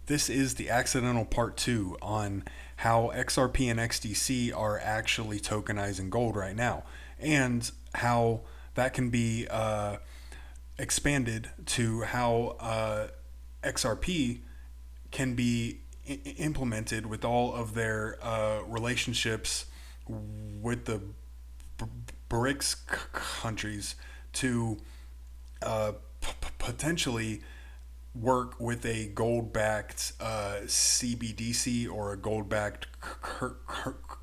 This is the accidental part 2 on how XRP and XDC are actually tokenizing gold right now, and how that can be expanded to how XRP can be implemented with all of their relationships with the Brics countries to potentially work with a gold-backed CBDC or a gold-backed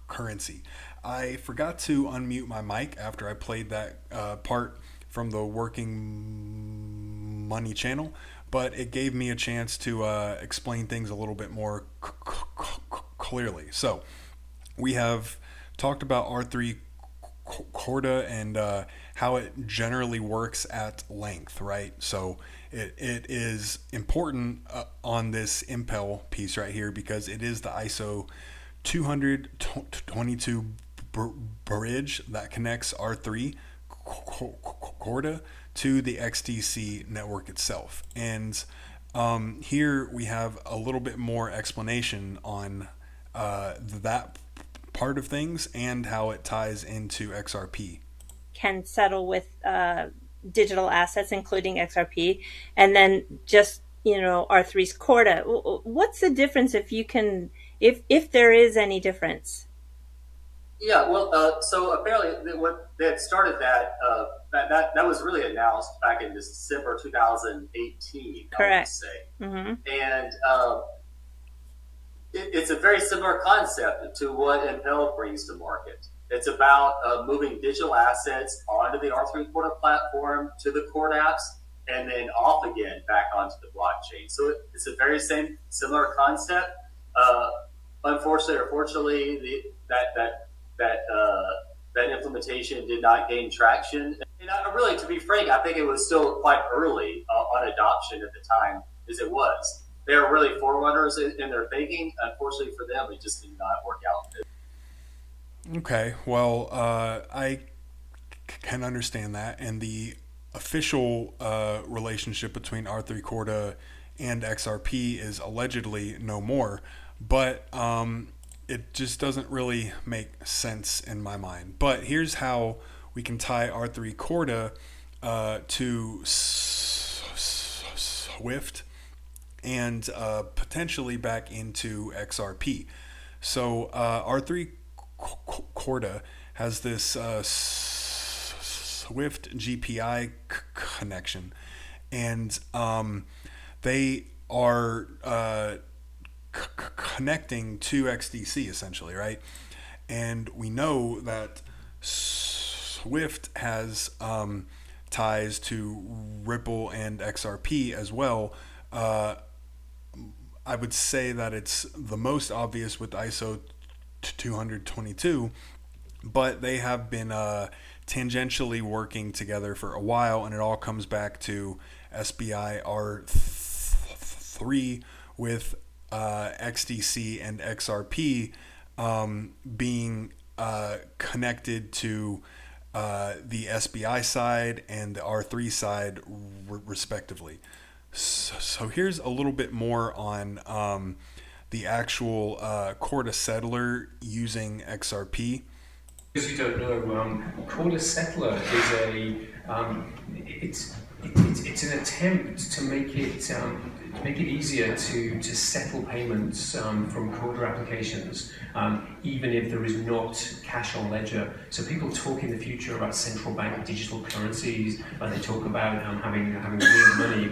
currency. I forgot to unmute my mic after I played that part from the Working Money channel, but it gave me a chance to explain things a little bit more clearly. So we have talked about R3 Corda and how it generally works at length, right? So it is important on this Impel piece right here because it is the ISO 222 bridge that connects R3 Corda to the XDC network itself. And here we have a little bit more explanation on that part of things and how it ties into XRP. Can settle with digital assets, including XRP, and then just R3's Corda. What's the difference if you can, if there is any difference? Yeah, well, so apparently what they had started that was really announced back in December 2018, I want to Correct. say, Mm-hmm. and it's a very similar concept to what Impel brings to market. It's about moving digital assets onto the R3 Corda platform to the Corda apps, and then off again back onto the blockchain. So it's a very similar concept. Unfortunately or fortunately, that implementation did not gain traction. And really, to be frank, I think it was still quite early on adoption at the time, as it was. They were really forerunners in their thinking. Unfortunately for them, it just did not work out. Okay, well, I can understand that, and the official relationship between R3 Corda and XRP is allegedly no more, but it just doesn't really make sense in my mind. But here's how we can tie R3 Corda to Swift and potentially back into XRP. So R3 Corda has this Swift GPI connection, and they are connecting to XDC essentially, right? And we know that Swift has ties to Ripple and XRP as well. I would say that it's the most obvious with ISO 222, but they have been tangentially working together for a while, and it all comes back to SBI R3 with XDC and XRP being connected to the SBI side and the R3 side respectively. So here's a little bit more on the actual Corda Settler using XRP. Because you don't know, Corda Settler is it's an attempt to make it easier to settle payments from Corda applications, even if there is not cash on ledger. So people talk in the future about central bank digital currencies, and they talk about having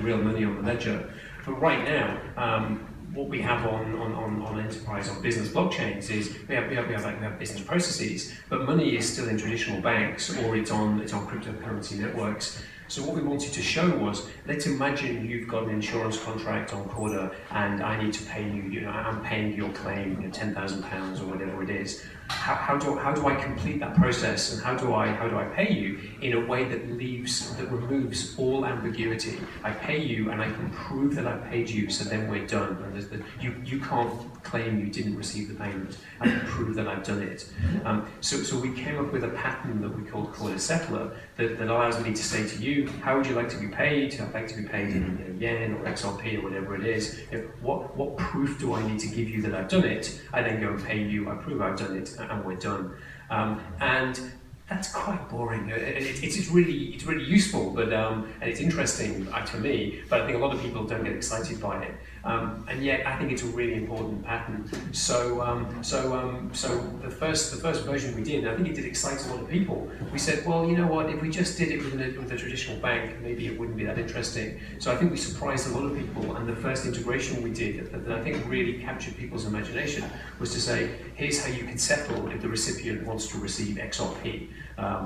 real money on the ledger. But right now, what we have on enterprise, on business blockchains is we have business processes, but money is still in traditional banks or it's on cryptocurrency networks. So what we wanted to show was, let's imagine you've got an insurance contract on Corda and I need to pay you, I'm paying your claim, £10,000 or whatever it is. How do I complete that process, and how do I pay you in a way that removes all ambiguity? I pay you and I can prove that I paid you, so then we're done. And you can't claim you didn't receive the payment. I can prove that I've done it. So we came up with a pattern that we called Corda Settler that allows me to say to you, you, how would you like to be paid? I'd like to be paid in yen or XRP or whatever it is. What proof do I need to give you that I've done it? I then go and pay you, I prove I've done it, and we're done. And that's quite boring. It's really useful, but and it's interesting for me. But I think a lot of people don't get excited by it. And yet, I think it's a really important pattern. So the first version we did, and I think it did excite a lot of people. We said, well, you know what? If we just did it with a traditional bank, maybe it wouldn't be that interesting. So I think we surprised a lot of people. And the first integration we did, that I think really captured people's imagination, was to say, here's how you can settle if the recipient wants to receive XRP.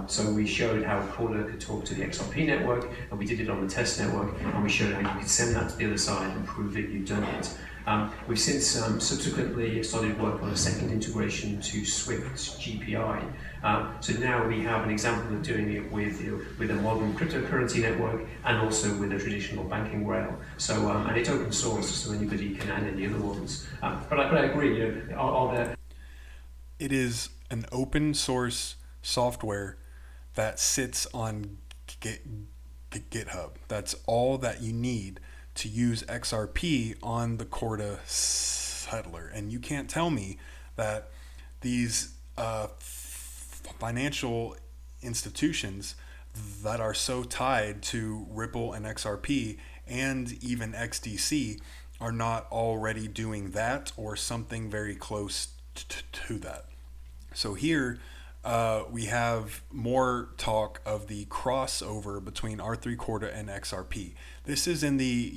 So we showed how Corda could talk to the XRP network, and we did it on the test network, and we showed how you could send that to the other side and prove that you've done it. We've since subsequently started work on a second integration to Swift's GPI. So now we have an example of doing it with a modern cryptocurrency network and also with a traditional banking rail. So and it's open source, so anybody can add any other ones. But I agree. Are there? It is an open source software that sits on GitHub. That's all that you need to use XRP on the Corda Settler. And you can't tell me that these financial institutions that are so tied to Ripple and XRP and even XDC are not already doing that or something very close to that. So here we have more talk of the crossover between R3 Corda and XRP. This is in the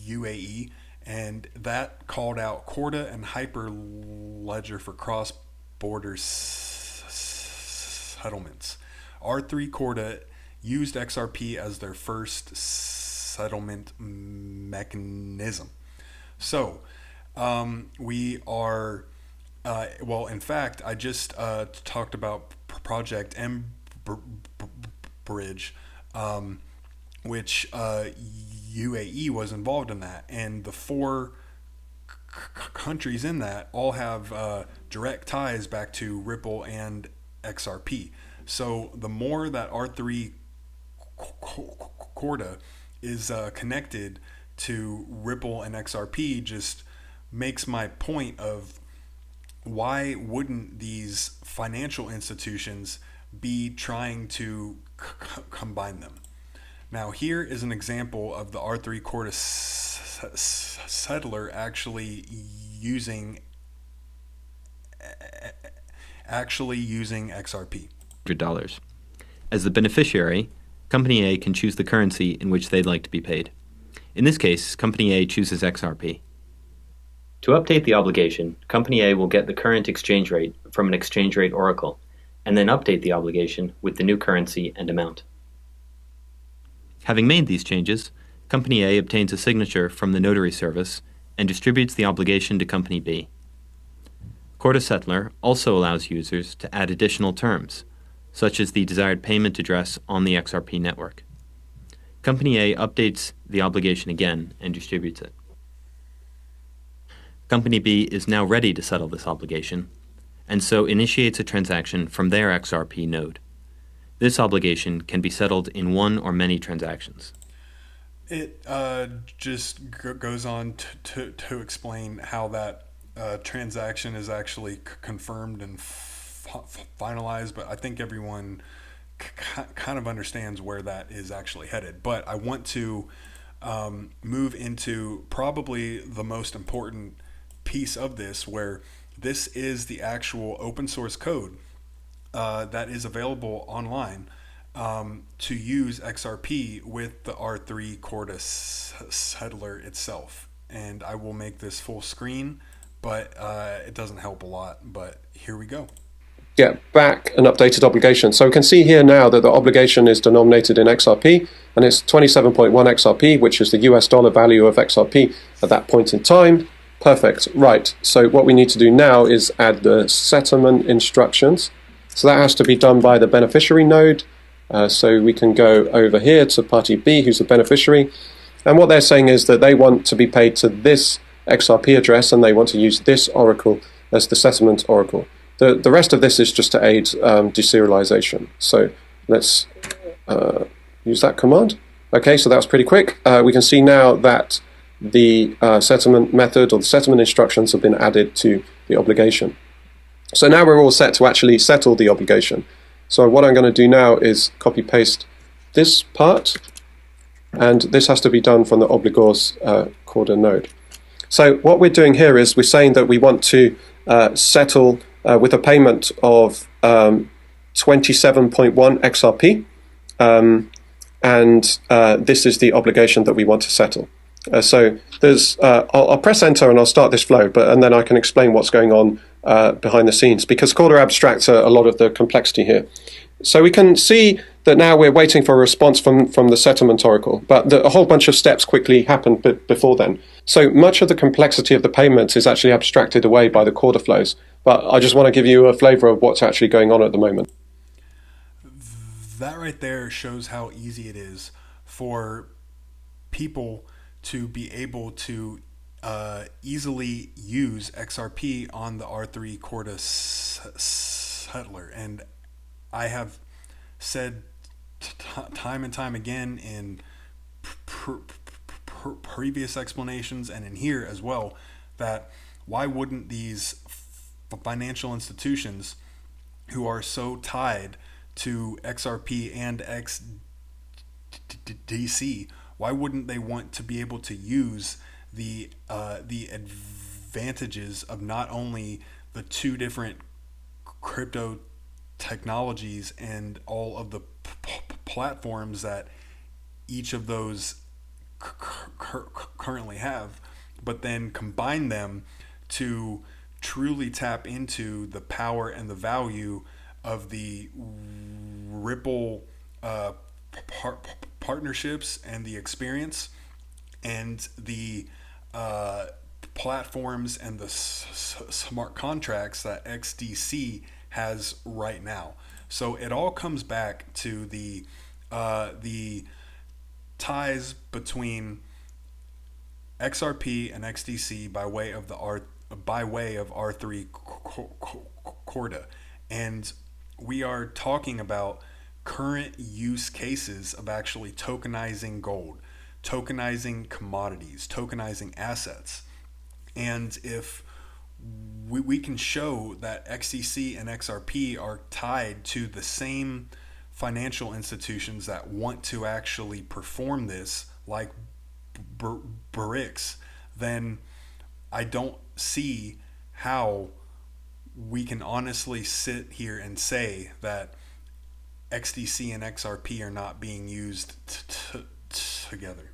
UAE, and that called out Corda and Hyperledger for cross-border settlements. R3 Corda used XRP as their first settlement mechanism. So we are... well, in fact, I just talked about Project Bridge, which UAE was involved in that, and the four countries in that all have direct ties back to Ripple and XRP. So the more that R3 Corda is connected to Ripple and XRP just makes my point of why wouldn't these financial institutions be trying to combine them? Now, here is an example of the R3 Corda Settler actually using XRP. $100. As the beneficiary, Company A can choose the currency in which they'd like to be paid. In this case, Company A chooses XRP. To update the obligation, Company A will get the current exchange rate from an exchange rate oracle, and then update the obligation with the new currency and amount. Having made these changes, Company A obtains a signature from the notary service and distributes the obligation to Company B. Corda Settler also allows users to add additional terms, such as the desired payment address on the XRP network. Company A updates the obligation again and distributes it. Company B is now ready to settle this obligation, and so initiates a transaction from their XRP node. This obligation can be settled in one or many transactions. It just goes on to explain how that transaction is actually confirmed and finalized, but I think everyone kind of understands where that is actually headed. But I want to move into probably the most important piece of this, where this is the actual open source code that is available online to use XRP with the R3 Corda Settler itself. And I will make this full screen, but it doesn't help a lot, but here we go. Get back an updated obligation. So we can see here now that the obligation is denominated in XRP, and it's 27.1 XRP, which is the US dollar value of XRP at that point in time. Perfect. Right. So what we need to do now is add the settlement instructions. So that has to be done by the beneficiary node. So we can go over here to party B, who's the beneficiary. And what they're saying is that they want to be paid to this XRP address, and they want to use this oracle as the settlement oracle. The rest of this is just to aid deserialization. So let's use that command. Okay, so that was pretty quick. We can see now that the settlement method or the settlement instructions have been added to the obligation. So now we're all set to actually settle the obligation. So what I'm going to do now is copy paste this part, and this has to be done from the obligors Corda node. So what we're doing here is we're saying that we want to settle with a payment of 27.1 XRP, and this is the obligation that we want to settle. So there's, I'll press enter and I'll start this flow, and then I can explain what's going on behind the scenes, because Corda abstracts a lot of the complexity here. So we can see that now we're waiting for a response from the settlement oracle, but a whole bunch of steps quickly happened before then. So much of the complexity of the payments is actually abstracted away by the Corda flows, but I just want to give you a flavor of what's actually going on at the moment. That right there shows how easy it is for people to be able to easily use XRP on the R3 Corda Settler. And I have said time and time again in previous explanations and in here as well, that why wouldn't these financial institutions who are so tied to XRP and XDC, why wouldn't they want to be able to use the advantages of not only the two different crypto technologies and all of the platforms that each of those currently have, but then combine them to truly tap into the power and the value of the Ripple partnerships and the experience and the platforms and the smart contracts that XDC has right now. So it all comes back to the ties between XRP and XDC by way of R3 Corda, and we are talking about current use cases of actually tokenizing gold, tokenizing commodities, tokenizing assets. And if we can show that XDC and XRP are tied to the same financial institutions that want to actually perform this, like Brics, then I don't see how we can honestly sit here and say that XDC and XRP are not being used together.